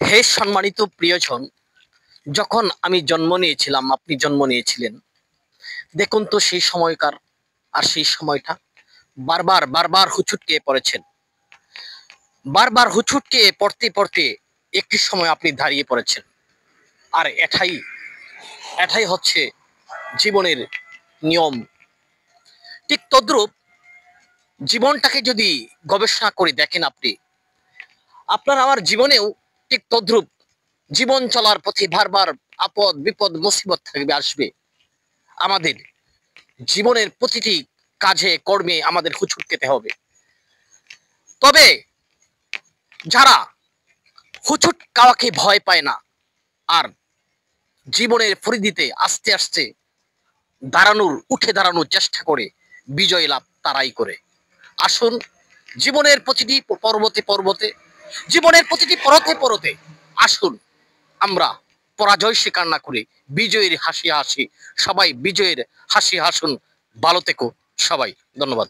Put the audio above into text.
হে সম্মানিত প্রিয়জন, যখন আমি জন্ম নিয়েছিলাম, আপনি জন্ম নিয়েছিলেন, দেখুন তো সেই সময়কার আর সেই সময়টা। বারবার বারবার হুচুট খেয়ে পড়েছেন। বারবার হুচুট খেয়ে পড়তে পড়তে একটি সময় আপনি দাঁড়িয়ে পড়েছেন। আর এটাই এটাই হচ্ছে জীবনের নিয়ম। ঠিক তদ্রূপ জীবনটাকে যদি গবেষণা করে দেখেন আপনি, আপনার আমার জীবনেও ঠিক তদ্রূপ জীবন চলার পথে বারবার আপদ বিপদ মুসিবত থাকবে, আসবে। আমাদের জীবনের প্রতিটি কাজে কর্মে আমাদের হুঁচট খেতে হবে। তবে যারা হুঁচট খাওয়াকে ভয় পায় না আর জীবনের পরিধিতে আস্তে আস্তে উঠে দাঁড়ানোর চেষ্টা করে, বিজয় লাভ তারাই করে। আসুন, জীবনের প্রতিটি পর্বতে পর্বতে, জীবনের প্রতিটি পরতে পরতে আসুন আমরা পরাজয় স্বীকার না করে বিজয়ের হাসি হাসি, সবাই বিজয়ের হাসি হাসুন। ভালো থেকো সবাই। ধন্যবাদ।